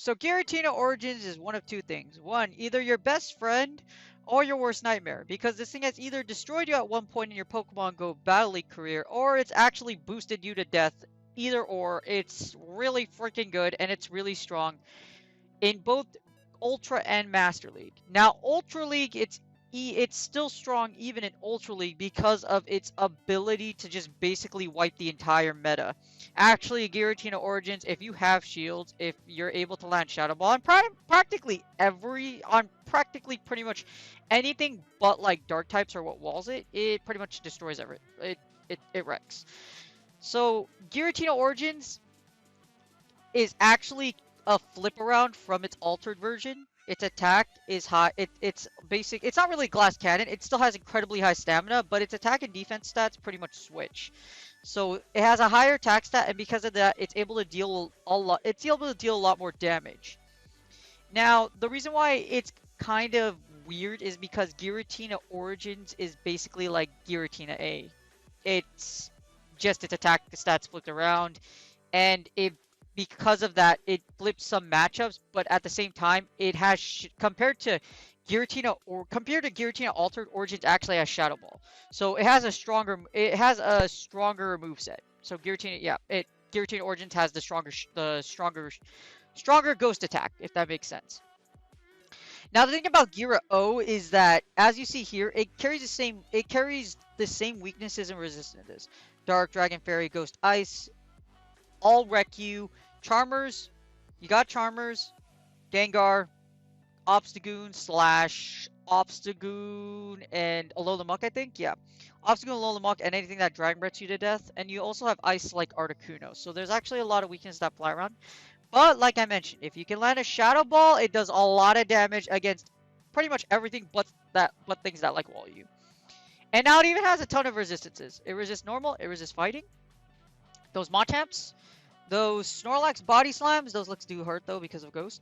So Giratina Origins is one of two things. One, either your best friend or your worst nightmare, because this thing has either destroyed you at one point in your Pokemon Go Battle League career, or it's actually boosted you to death. Either or, it's really freaking good and it's really strong in both Ultra and Master League. Now, Ultra League, it's still strong even in Ultra League because of its ability to just basically wipe the entire meta. Actually, Giratina Origins, if you have shields, if you're able to land Shadow Ball on practically pretty much anything but like Dark types or what walls it pretty much destroys everything. It wrecks. So Giratina Origins is actually a flip around from its altered version. Its attack is high. It's basic. It's not really glass cannon. It still has incredibly high stamina, but its attack and defense stats pretty much switch. So it has a higher attack stat, and because of that, it's able to deal a lot. It's able to deal a lot more damage. Now, the reason why it's kind of weird is because Giratina Origins is basically like Giratina A. It's just its attack stats flipped around, and because of that, it flips some matchups, but at the same time, it has compared to Giratina Altered Origins actually has Shadow Ball, so it has a stronger moveset. So Giratina Origins has the stronger Ghost attack, if that makes sense. Now the thing about Gira O is that, as you see here, it carries the same weaknesses and resistances: Dark, Dragon, Fairy, Ghost, Ice. All wreck you. Charmers, you got Charmers, Gengar, Obstagoon / Obstagoon and Alola Muck, I think. Yeah. Obstagoon, Alola Muck, and anything that Dragon Breaths you to death. And you also have Ice like Articuno. So there's actually a lot of weaknesses that fly around. But like I mentioned, if you can land a Shadow Ball, it does a lot of damage against pretty much everything but things that like wall you. And now it even has a ton of resistances. It resists normal, it resists fighting. Those Machamps, those Snorlax body slams, those looks do hurt though because of Ghost.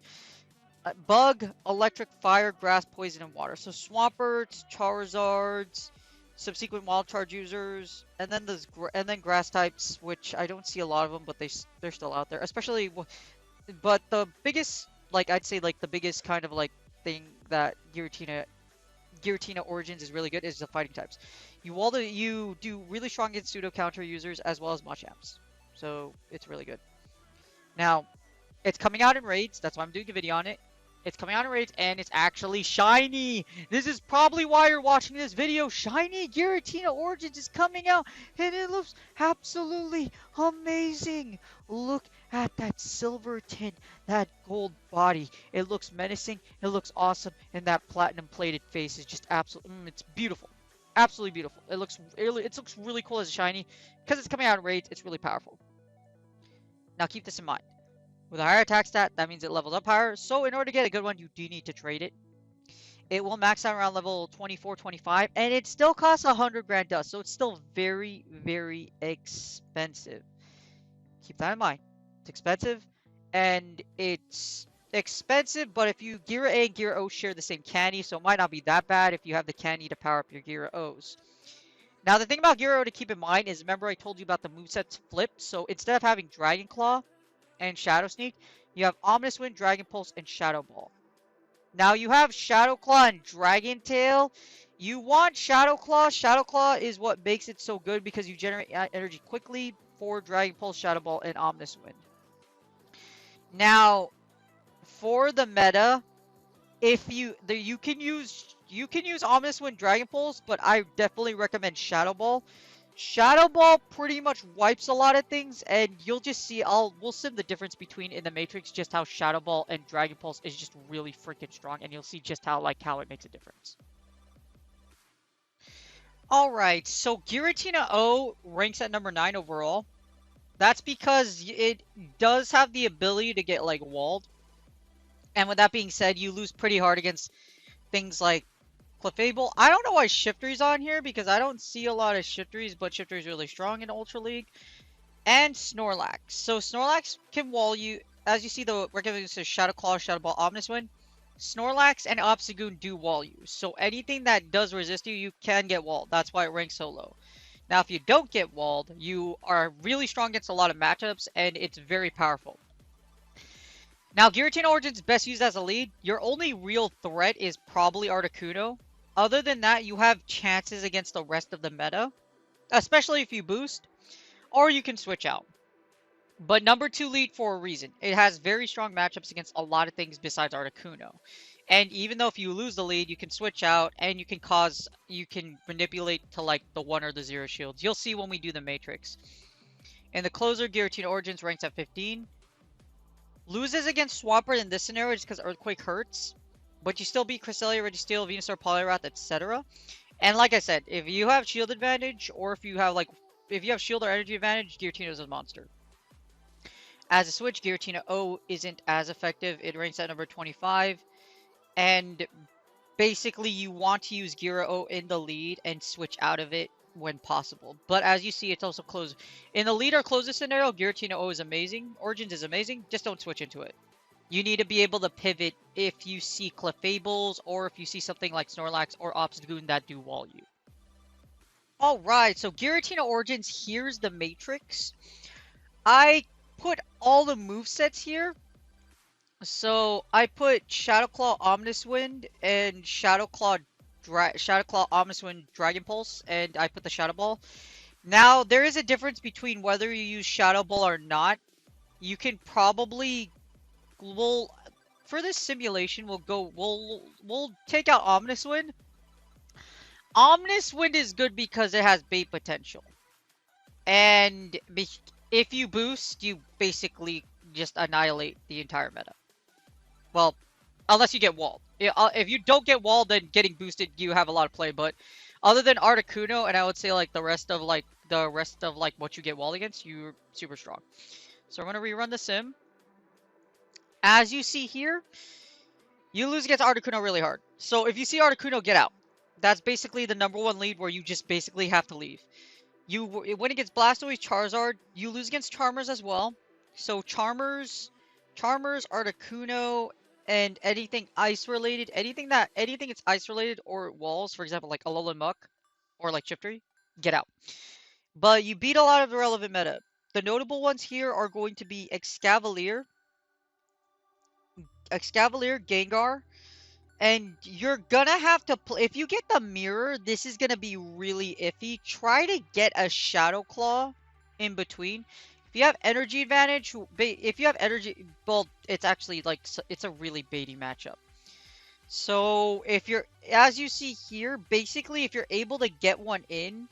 Bug, Electric, Fire, Grass, Poison, and Water. So Swamperts, Charizards, subsequent Wild Charge users, and then Grass types, which I don't see a lot of them, but they're still out there. Especially, but the biggest, like I'd say, like the biggest kind of like thing that Giratina Origins is really good is the fighting types. You do really strong against pseudo counter users as well as Machamps. So it's really good. Now, it's coming out in raids. That's why I'm doing a video on it. It's coming out in raids, and it's actually shiny. This is probably why you're watching this video. Shiny Giratina Origins is coming out, and it looks absolutely amazing. Look at that silver tint, that gold body. It looks menacing. It looks awesome, and that platinum-plated face is just absolutely. It's beautiful. Absolutely beautiful. It looks really cool as a shiny. Because it's coming out in raids, it's really powerful. Now keep this in mind. With a higher attack stat, that means it levels up higher. So in order to get a good one, you do need to trade it. It will max out around level 24, 25, and it still costs 100 grand dust. So it's still very, very expensive. Keep that in mind. It's expensive, and it's expensive, but if you Gira A and Gira O share the same candy, so it might not be that bad if you have the candy to power up your Gira O's. Now, the thing about Gira O to keep in mind is, remember I told you about the moveset's flipped, so instead of having Dragon Claw and Shadow Sneak, you have Ominous Wind, Dragon Pulse, and Shadow Ball. Now, you have Shadow Claw and Dragon Tail. You want Shadow Claw. Shadow Claw is what makes it so good because you generate energy quickly for Dragon Pulse, Shadow Ball, and Ominous Wind. Now, for the meta, if you can use Ominous Wind, Dragon Pulse, but I definitely recommend Shadow Ball. Shadow Ball pretty much wipes a lot of things, and you'll just see. We'll sim the difference between in the Matrix just how Shadow Ball and Dragon Pulse is just really freaking strong, and you'll see just how it makes a difference. All right, so Giratina O ranks at number 9 overall. That's because it does have the ability to get like walled. And with that being said, you lose pretty hard against things like Clefable. I don't know why Shiftry's on here because I don't see a lot of Shiftry's, but Shiftry's really strong in Ultra League. And Snorlax. So Snorlax can wall you. As you see, the recommendation says Shadow Claw, Shadow Ball, Omnis Wind. Snorlax and Obstagoon do wall you. So anything that does resist you, you can get walled. That's why it ranks so low. Now, if you don't get walled, you are really strong against a lot of matchups, and it's very powerful. Now, Giratina Origins is best used as a lead. Your only real threat is probably Articuno. Other than that, you have chances against the rest of the meta, especially if you boost, or you can switch out. But number 2 lead for a reason. It has very strong matchups against a lot of things besides Articuno. And even though if you lose the lead, you can switch out and you can manipulate to like the 1 or the 0 shields. You'll see when we do the Matrix. In the closer, Giratina Origins ranks at 15. Loses against Swampert in this scenario just because Earthquake hurts. But you still beat Cresselia, Registeel, Venusaur, Poliwrath, etc. And like I said, if you have shield advantage, or if you have shield or energy advantage, Giratina is a monster. As a switch, Giratina O isn't as effective. It ranks at number 25. And basically, you want to use Gira O in the lead and switch out of it when possible. But as you see, it's also closed. In the lead or closer scenario, Giratina O is amazing. Origins is amazing. Just don't switch into it. You need to be able to pivot if you see Clefables or if you see something like Snorlax or Obstagoon that do wall you. Alright, so Giratina Origins, here's the Matrix. I put all the movesets here. So I put Shadow Claw, Omnis Wind, and Shadow Claw, Omnis Wind, Dragon Pulse, and I put the Shadow Ball. Now there is a difference between whether you use Shadow Ball or not. You can probably, for this simulation, we'll take out Omnis Wind. Omnis Wind is good because it has bait potential, and if you boost, you basically just annihilate the entire meta. Well, unless you get walled. If you don't get walled, then getting boosted, you have a lot of play. But other than Articuno, and I would say like the rest of what you get walled against, you're super strong. So I'm gonna rerun the sim. As you see here, you lose against Articuno really hard. So if you see Articuno, get out. That's basically the number 1 lead where you just basically have to leave. You win against Blastoise, Charizard. You lose against Charmers as well. So Charmers, Articuno, and anything ice related, anything it's ice related or walls, for example, like Alolan Muck or like Shiftry, get out. But you beat a lot of the relevant meta. The notable ones here are going to be Excavalier, Gengar, and you're gonna have to play. If you get the mirror, this is gonna be really iffy. Try to get a Shadow Claw in between. If you have energy advantage, well, it's actually like it's a really baity matchup. So as you see here, basically, if you're able to get one in,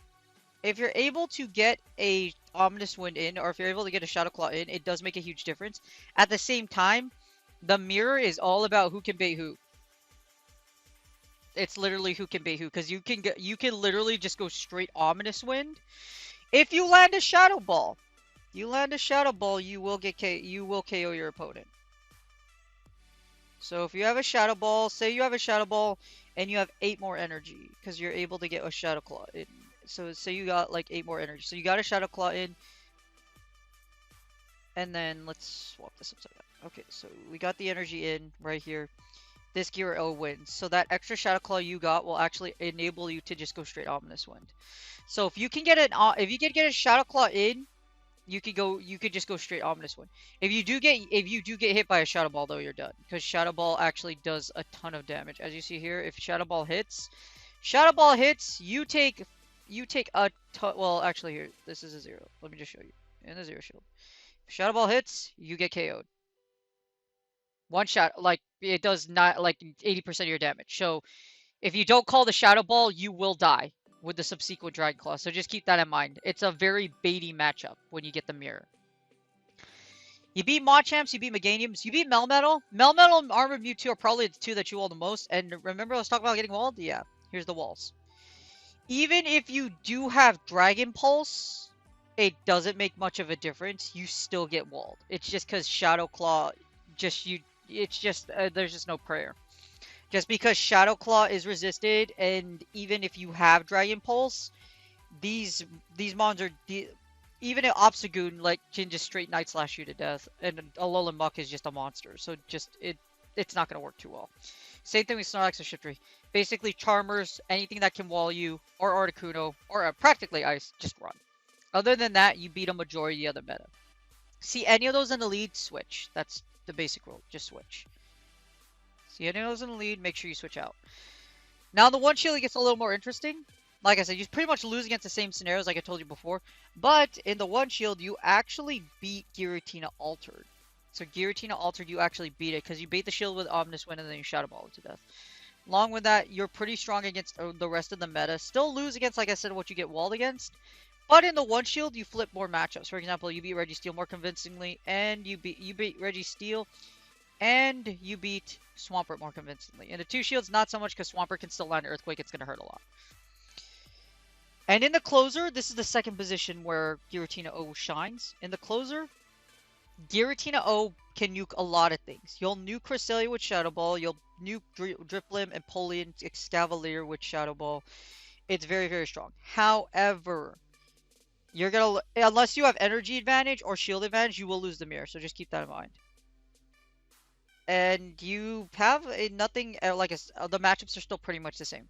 if you're able to get a Omnis Wind in, or if you're able to get a Shadow Claw in, it does make a huge difference. At the same time, the mirror is all about who can bait who. It's literally who can bait who, because you can literally just go straight Ominous Wind. If you land a Shadow Ball, you will KO your opponent. So if you have a Shadow Ball, say you have a Shadow Ball and you have 8 more energy, because you're able to get a Shadow Claw in. So say you got like 8 more energy. So you got a Shadow Claw in. And then let's swap this upside down. Okay, so we got the energy in right here. This Gira O wins. So that extra Shadow Claw you got will actually enable you to just go straight Ominous Wind. So if you can get a Shadow Claw in, you could just go straight Ominous Wind. If you do get hit by a Shadow Ball though, you're done. Because Shadow Ball actually does a ton of damage. As you see here, if Shadow Ball hits, you take a ton. Well, actually here, this is a 0. Let me just show you. In the 0 shield. If Shadow Ball hits, you get KO'd. One shot, like, it does not, like, 80% of your damage. So, if you don't call the Shadow Ball, you will die with the subsequent Dragon Claw. So just keep that in mind. It's a very baity matchup when you get the mirror. You beat Machamps, you beat Meganiums, you beat Melmetal. Melmetal and Armored Mewtwo are probably the 2 that you wall the most. And remember I was talking about getting walled? Yeah, here's the walls. Even if you do have Dragon Pulse, it doesn't make much of a difference. You still get walled. It's just because Shadow Claw, it's just there's just no prayer. Just because Shadow Claw is resisted, and even if you have Dragon Pulse, these mons are even an Obstagoon like can just straight Night Slash you to death, and Alolan Muck is just a monster. So it's not gonna work too well. Same thing with Snorlax or Shiftry. Basically, Charmers, anything that can wall you, or Articuno, or practically Ice, just run. Other than that, you beat a majority of the meta. See any of those in the lead, switch. That's the basic rule. Just switch. See any of those in the lead, make sure you switch out. Now the one shield gets a little more interesting. Like I said, you pretty much lose against the same scenarios like I told you before. But in the one shield, you actually beat Giratina Altered. So Giratina Altered, you actually beat it because you beat the shield with Omnis Wind and then you Shadow Ball it to death. Along with that, you're pretty strong against the rest of the meta. Still lose against, like I said, what you get walled against. But in the one shield, you flip more matchups. For example, you beat Registeel more convincingly, and you beat Registeel, and you beat Swampert more convincingly. In the two shields, not so much because Swampert can still land Earthquake. It's going to hurt a lot. And in the closer, this is the second position where Giratina O shines. In the closer, Giratina O can nuke a lot of things. You'll nuke Cresselia with Shadow Ball. You'll nuke Drifblim, Empoleon, Excavalier with Shadow Ball. It's very, very strong. However, you're gonna, unless you have energy advantage or shield advantage, you will lose the mirror. So just keep that in mind. And you have nothing like the matchups are still pretty much the same.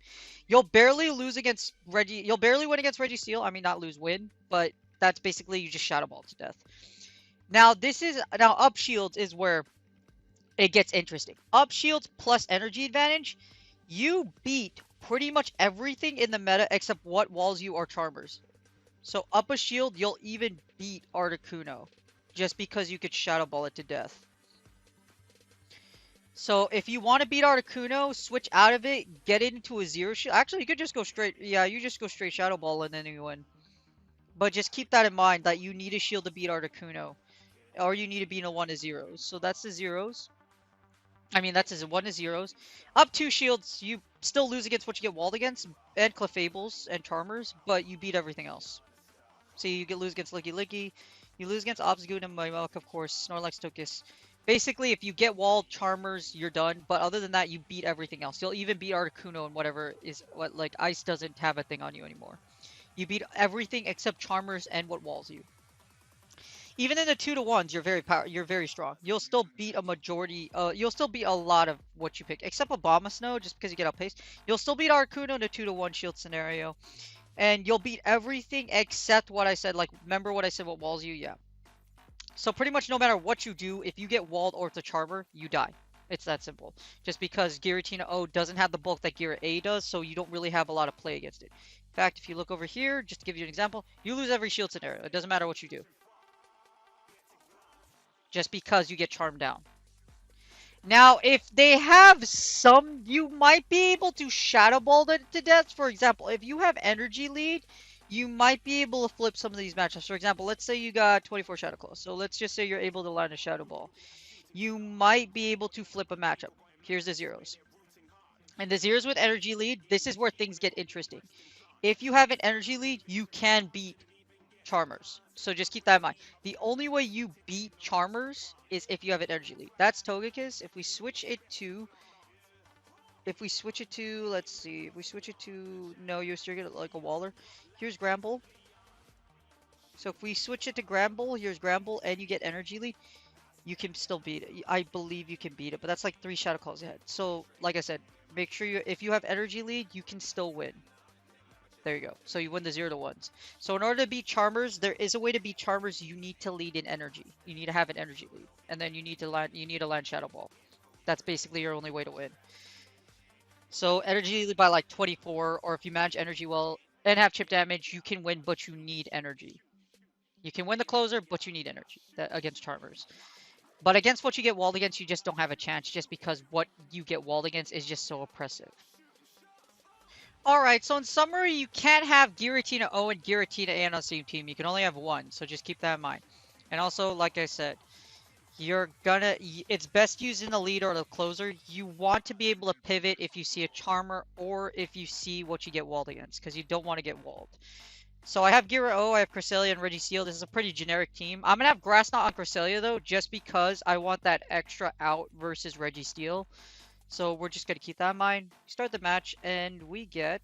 You'll barely lose against Reggie. You'll barely win against Registeel. I mean, not lose, win, but that's basically you just Shadow Ball to death. Now up shields is where it gets interesting. Up shields plus energy advantage, you beat pretty much everything in the meta except what walls you are Charmers. So up a shield, you'll even beat Articuno just because you could Shadow Ball it to death. So if you want to beat Articuno, switch out of it, get it into a zero shield. Actually, you could just go straight. Yeah, you just go straight Shadow Ball and then you win. But just keep that in mind that you need a shield to beat Articuno, or you need to beat a 1 to zeros. So that's the zeros. I mean, that's his 1 to zeros. Up 2 shields, you still lose against what you get walled against, and Clefables and Charmers, but you beat everything else. So you lose against Licky Licky, you lose against Obstagoon and Mimilk, of course, Snorlax, Togekiss. Basically, if you get walled Charmers, you're done. But other than that, you beat everything else. You'll even beat Articuno and whatever is what like Ice doesn't have a thing on you anymore. You beat everything except Charmers and what walls you. Even in the 2 to 1s, you're very strong. You'll still beat a majority. You'll still beat a lot of what you pick, except Abomasnow, just because you get outpaced. You'll still beat Articuno in a 2 to 1 shield scenario, and you'll beat everything except what I said. Like, remember what I said? What walls you? Yeah. So pretty much no matter what you do, if you get walled or it's a Charmer, you die. It's that simple. Just because Giratina O doesn't have the bulk that Gira A does, so you don't really have a lot of play against it. In fact, if you look over here, just to give you an example, you lose every shield scenario. It doesn't matter what you do. Just because you get charmed down. Now, if they have some, you might be able to Shadow Ball it to death. For example, if you have energy lead, you might be able to flip some of these matchups. For example, let's say you got 24 Shadow Claws. So let's just say you're able to land a Shadow Ball. You might be able to flip a matchup. Here's the zeros. And the zeros with energy lead, this is where things get interesting. If you have an energy lead, you can beat Charmers. So just keep that in mind. The only way you beat Charmers is if you have an energy lead. That's Togekiss. If we switch it to, let's see, if we switch it to, no, you're still gonna like a Waller. Here's Gramble. So if we switch it to Gramble, here's Gramble, and you get energy lead, you can still beat it. I believe you can beat it, but that's like 3 Shadow Calls ahead. So, like I said, make sure if you have energy lead, you can still win. There you go. So you win the 0 to 1s. So in order to beat Charmers, there is a way to beat Charmers. You need to lead in energy. You need to have an energy lead, and then you need to land Shadow Ball. That's basically your only way to win. So energy lead by like 24, or if you manage energy well and have chip damage, you can win, but you need energy. You can win the closer, but you need energy against Charmers. But against what you get walled against, you just don't have a chance, just because what you get walled against is just so oppressive. Alright, so in summary, you can't have Giratina O and Giratina A on the same team. You can only have one, so just keep that in mind. And also, like I said, it's best used in the lead or the closer. You want to be able to pivot if you see a Charmer or if you see what you get walled against, because you don't want to get walled. So I have Gira O, I have Cresselia and Registeel. This is a pretty generic team. I'm gonna have Grass Knot on Cresselia though, just because I want that extra out versus Registeel. So we're just gonna keep that in mind. Start the match, and we get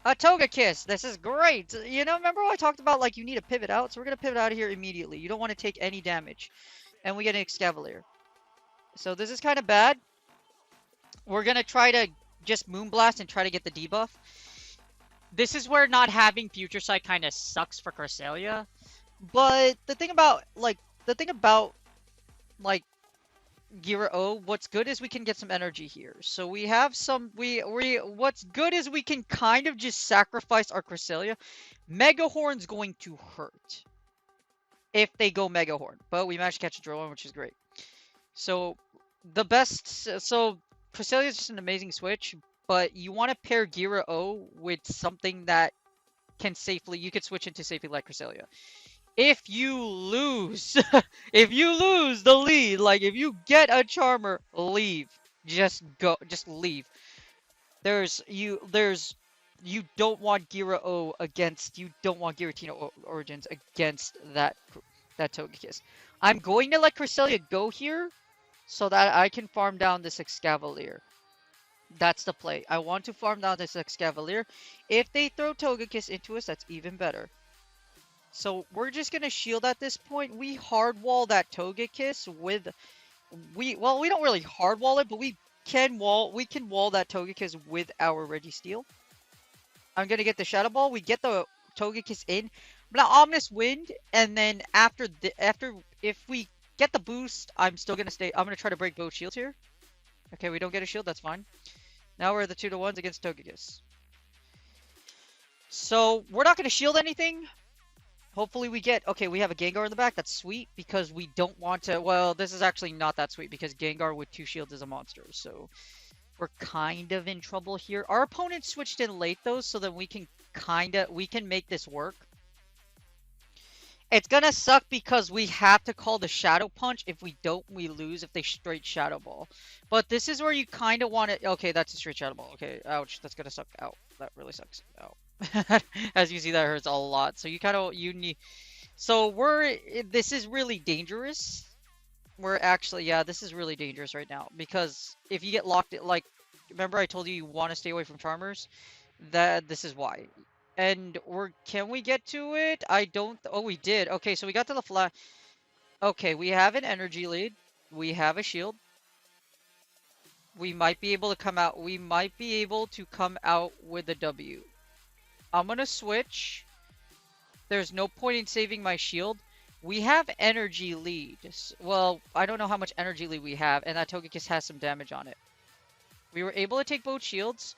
a Togekiss. This is great. You know, remember I talked about like you need to pivot out? So we're gonna pivot out of here immediately. You don't want to take any damage. And we get an Excavalier. So this is kind of bad. We're gonna try to just Moonblast and try to get the debuff. This is where not having Future Sight kind of sucks for Cresselia. But the thing about like Gira O, what's good is we can get some energy here. So we have some what's good is we can kind of just sacrifice our Cresselia. Mega Horn's going to hurt if they go Mega Horn, but we managed to catch a Drillbur, which is great. So so Cresselia is just an amazing switch, but you want to pair Gira O with something that can safely you could switch into safely like Cresselia. If you lose, if you lose the lead, like if you get a Charmer, leave. Just go, just leave. You don't want Gira O against, you don't want Giratina Origins against that Togekiss. I'm going to let Cresselia go here so that I can farm down this Excavalier. That's the play. I want to farm down this Excavalier. If they throw Togekiss into us, that's even better. So we're just gonna shield at this point. We hard wall that Togekiss with we don't really hard wall it, but we can wall that Togekiss with our Registeel. I'm gonna get the Shadow Ball. We get the Togekiss in. I'm gonna Ominous Wind, and then after if we get the boost, I'm still gonna stay. I'm gonna try to break both shields here. Okay, we don't get a shield. That's fine. Now we're the 2-1s against Togekiss. So we're not gonna shield anything. Hopefully we get... Okay, we have a Gengar in the back. That's sweet because we don't want to... Well, this is actually not that sweet because Gengar with 2 shields is a monster. So we're kind of in trouble here. Our opponent switched in late though, so that we can make this work. It's gonna suck because we have to call the Shadow Punch. If we don't, we lose if they straight Shadow Ball. But this is where you kind of want to... Okay, that's a straight Shadow Ball. Okay, ouch. That's gonna suck. Ow. That really sucks. Ow. As you see, that hurts a lot. So you need. So this is really dangerous. We're actually, yeah, this is really dangerous right now because if you get locked, like, remember I told you want to stay away from Charmers. This is why. And can we get to it? I don't. Oh, we did. Okay, so we got to the flat. Okay, we have an energy lead. We have a shield. We might be able to come out. We might be able to come out with a W. I'm gonna switch. There's no point in saving my shield. We have energy lead. Well, I don't know how much energy lead we have, and that Togekiss has some damage on it. We were able to take both shields.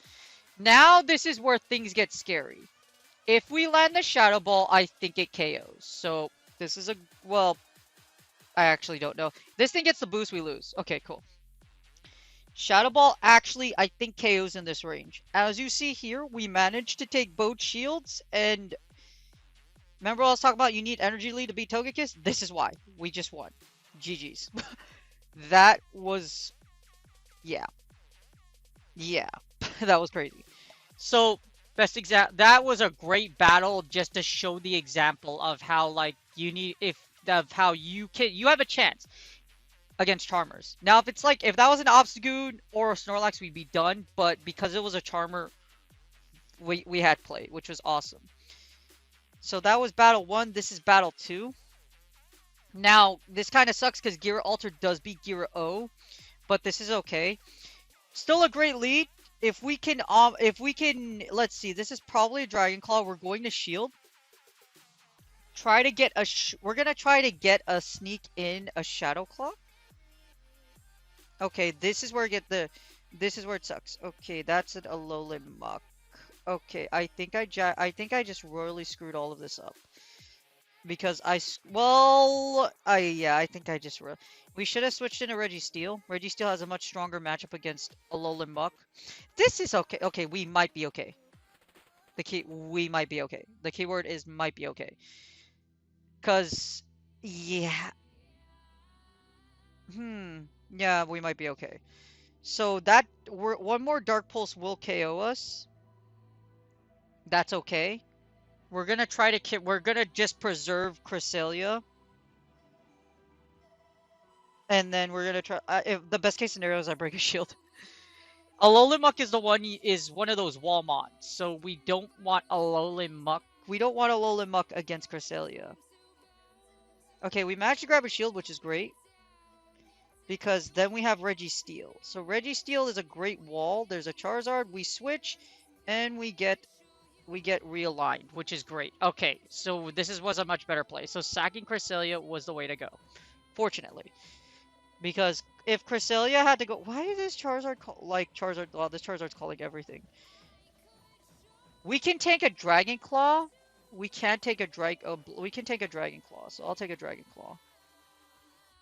Now this is where things get scary. If we land the Shadow Ball, I think it KOs. So this is well, I actually don't know. This thing gets the boost, we lose. Okay, cool. Shadow Ball actually, I think, KOs in this range. As you see here, we managed to take both shields, and remember I was talking about you need energy lead to beat Togekiss? This is why. We just won. GG's. That was... Yeah. Yeah. That was crazy. So, that was a great battle just to show the example of how, like, you have a chance against Charmers. Now, if that was an Obstagoon or a Snorlax, we'd be done. But because it was a Charmer, we had play, which was awesome. So that was Battle 1. This is Battle 2. Now, this kind of sucks because Gira Alter does beat Gira O. But this is okay. Still a great lead. If we can, let's see. This is probably a Dragon Claw. We're going to shield. We're going to try to get a sneak in a Shadow Claw. Okay, this is where it sucks. Okay, that's an Alolan Muck. Okay, I think I just royally screwed all of this up. Because I think I just we should have switched in a Registeel. Registeel has a much stronger matchup against Alolan Muck. This is okay. Okay, we might be okay. We might be okay. The keyword is might be okay. Cause yeah. Yeah, we might be okay. So one more Dark Pulse will KO us. That's okay. We're gonna try to we're gonna just preserve Cresselia. And then we're gonna try. If the best case scenario is I break a shield. Alolan is one of those wall mons, so we don't want Alolan. We don't want Alolan against Cresselia. Okay, we managed to grab a shield, which is great. Because then we have Registeel. So Registeel is a great wall. There's a Charizard. We switch, and we get realigned, which is great. Okay, so was a much better play. So sacking Cresselia was the way to go, fortunately. Because if Cresselia had to go, why is this Charizard like Charizard? Oh, this Charizard's calling everything. We can take a Dragon Claw. We can't take a we can take a Dragon Claw. So I'll take a Dragon Claw.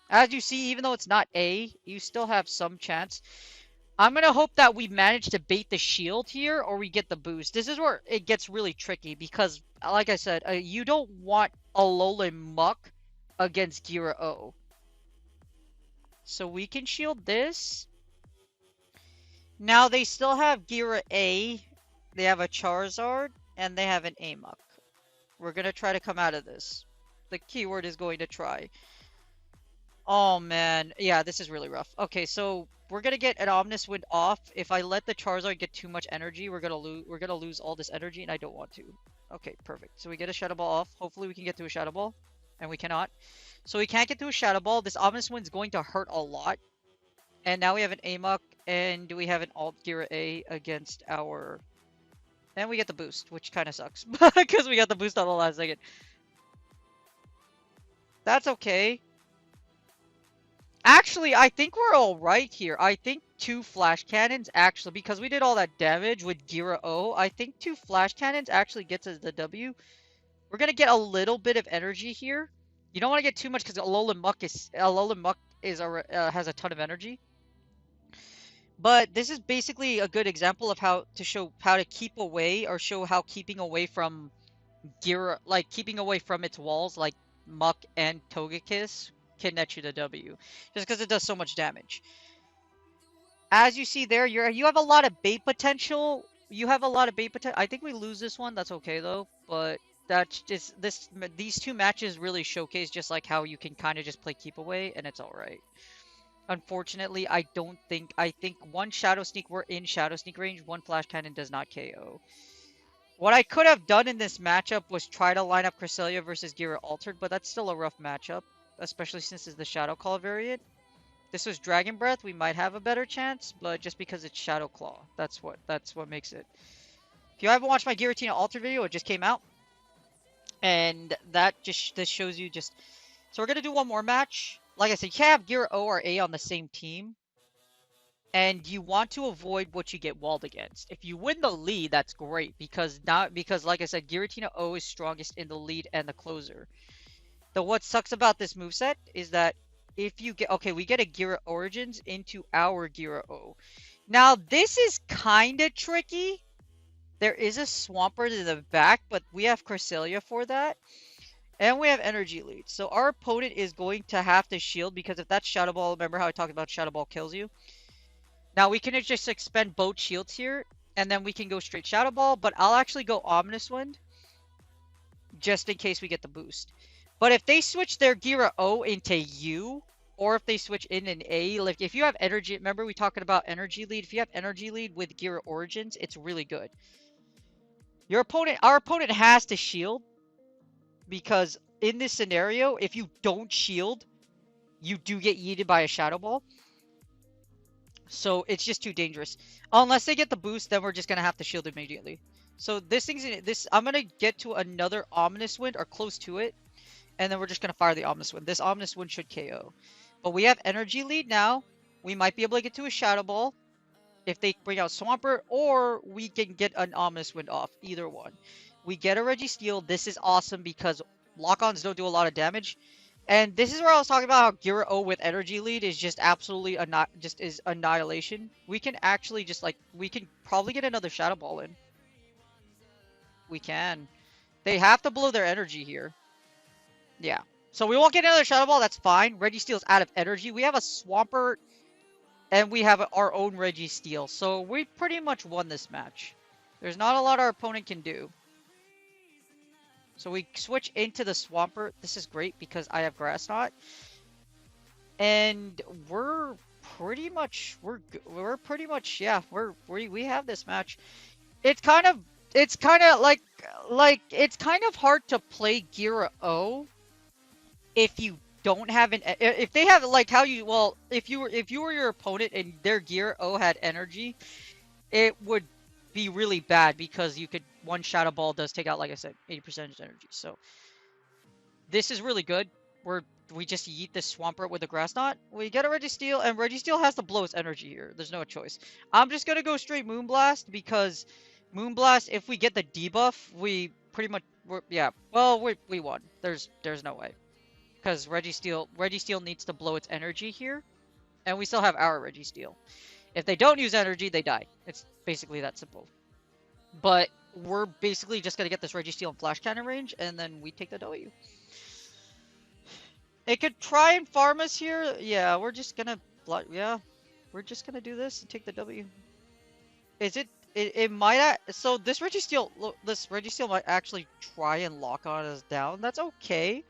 As you see, even though it's not A, you still have some chance. I'm going to hope that we manage to bait the shield here or we get the boost. This is where it gets really tricky because, like I said, you don't want Alolan Muck against Gira-O. So we can shield this. Now they still have Gira-A. They have a Charizard and they have an Amok. We're going to try to come out of this. The keyword is going to try. Oh man, yeah, this is really rough. Okay, so we're gonna get an Omnis Wind off. If I let the Charizard get too much energy, we're gonna lose all this energy, and I don't want to. Okay, perfect. So we get a Shadow Ball off. Hopefully we can get to a Shadow Ball, and we cannot. So we can't get to a Shadow Ball. This Omnis Wind's going to hurt a lot. And now we have an Amok, and we have an Alt Gira A against our. And we get the boost, which kind of sucks because we got the boost on the last second. That's okay. Actually, I think we're all right here. I think 2 Flash Cannons actually, because we did all that damage with Gira-O, I think 2 Flash Cannons actually gets us the W. We're going to get a little bit of energy here. You don't want to get too much because Alolan Muck has a ton of energy. But this is basically a good example of how to keep away or show how keeping away from keeping away from its walls like Muck and Togekiss can net you the W, just because it does so much damage. As you see there, you have a lot of bait potential. You have a lot of bait potential. I think we lose this one. That's okay though. But that's just these 2 matches really showcase just like how you can kind of just play keep away, and it's all right. Unfortunately, I think 1 Shadow Sneak. We're in Shadow Sneak range. 1 Flash Cannon does not KO. What I could have done in this matchup was try to line up Cresselia versus Gira Altered, but that's still a rough matchup. Especially since it's the Shadow Claw variant. This was Dragon Breath, we might have a better chance, but just because it's Shadow Claw, that's what makes it. If you haven't watched my Giratina Altered video, it just came out, and this shows you just. So we're gonna do one more match. Like I said, you can't have Gira-O or A on the same team, and you want to avoid what you get walled against. If you win the lead, that's great because like I said, Giratina O is strongest in the lead and the closer. What sucks about this moveset is that if you get... Okay, we get a Gira Origins into our Gira-O. Now, this is kind of tricky. There is a Swampert in the back, but we have Cresselia for that. And we have Energy Lead. So our opponent is going to have to shield, because if that's Shadow Ball, remember how I talked about Shadow Ball kills you? Now, we can just expend both shields here, and then we can go straight Shadow Ball, but I'll actually go Omnis Wind, just in case we get the boost. But if they switch their Gira-O into U, or if they switch in an A, like if you have energy, remember we talking about energy lead? If you have energy lead with Gira Origins, it's really good. Our opponent has to shield, because in this scenario, if you don't shield, you do get yeeted by a Shadow Ball. So it's just too dangerous. Unless they get the boost, then we're just gonna have to shield immediately. So I'm gonna get to another Omnis Wind or close to it. And then we're just going to fire the Omnis Wind. This Omnis Wind should KO. But we have Energy Lead now. We might be able to get to a Shadow Ball if they bring out Swampert, or we can get an Omnis Wind off. Either one. We get a Registeel. This is awesome because lock-ons don't do a lot of damage. And this is where I was talking about how Gira-O with Energy Lead is just absolutely annihilation. We can actually we can probably get another Shadow Ball in. We can. They have to blow their energy here. Yeah. So we won't get another Shadow Ball. That's fine. Registeel's out of energy. We have a Swampert. And we have our own Registeel. So we pretty much won this match. There's not a lot our opponent can do. So we switch into the Swampert. This is great because I have Grass Knot. And we're pretty much yeah, we have this match. It's kind of it's kind of hard to play Gira O if you don't have if they have like how you well if you were your opponent and their Gira O had energy, it would be really bad because you could one Shadow Ball does take out, like I said, 80% energy. So this is really good. We just yeet this Swampert with a Grass Knot. We get a Registeel, and Registeel has to blow its energy here. There's no choice. I'm just gonna go straight Moonblast because Moonblast, if we get the debuff, we pretty much yeah. Well, we won. There's no way because Registeel needs to blow its energy here, and we still have our Registeel. If they don't use energy, they die. It's basically that simple. But we're basically just gonna get this Registeel in Flash Cannon range, and then we take the W. It could try and farm us here. Yeah, we're just gonna we're just gonna do this and take the W. Is it? It might. So this Registeel might actually try and lock on us down. That's okay.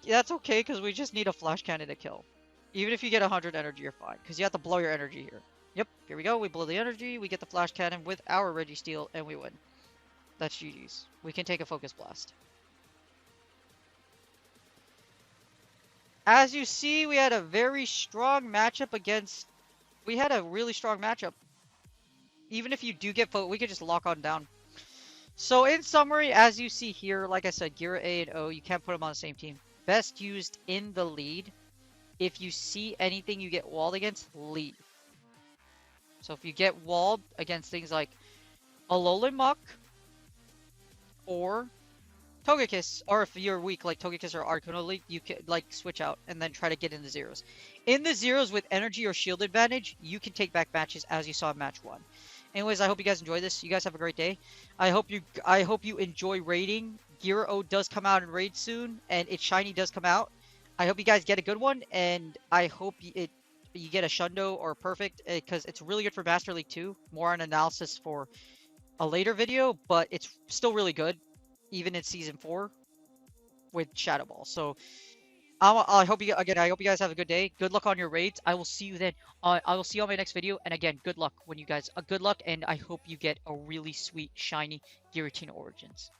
That's okay because we just need a Flash Cannon to kill. Even if you get 100 energy, you're fine because you have to blow your energy here. Yep, here we go. We blow the energy. We get the Flash Cannon with our Registeel, and we win. That's GG's. We can take a Focus Blast. As you see, we had a very strong matchup against... We had a really strong matchup. Even if you do get we could just lock on down. So in summary, as you see here, like I said, Gira A and O, you can't put them on the same team. Best used in the lead. If you see anything you get walled against, leave. So if you get walled against things like Alolan Muck or Togekiss, or if you're weak like Togekiss or Articuno League, you can like switch out and then try to get in the zeros. In the zeros with energy or shield advantage, you can take back matches as you saw in match 1. Anyways, I hope you guys enjoy this. You guys have a great day. I hope you enjoy raiding. Gira O does come out in raid soon, and its shiny does come out. I hope you guys get a good one, and I hope you get a Shundo or Perfect because it's really good for Master League 2. More on analysis for a later video, but it's still really good. Even in Season 4 with Shadow Ball. So I hope you guys have a good day. Good luck on your raids. I will see you then. I will see you on my next video. And again, good luck when you guys. Good luck, and I hope you get a really sweet, shiny Giratina Origins.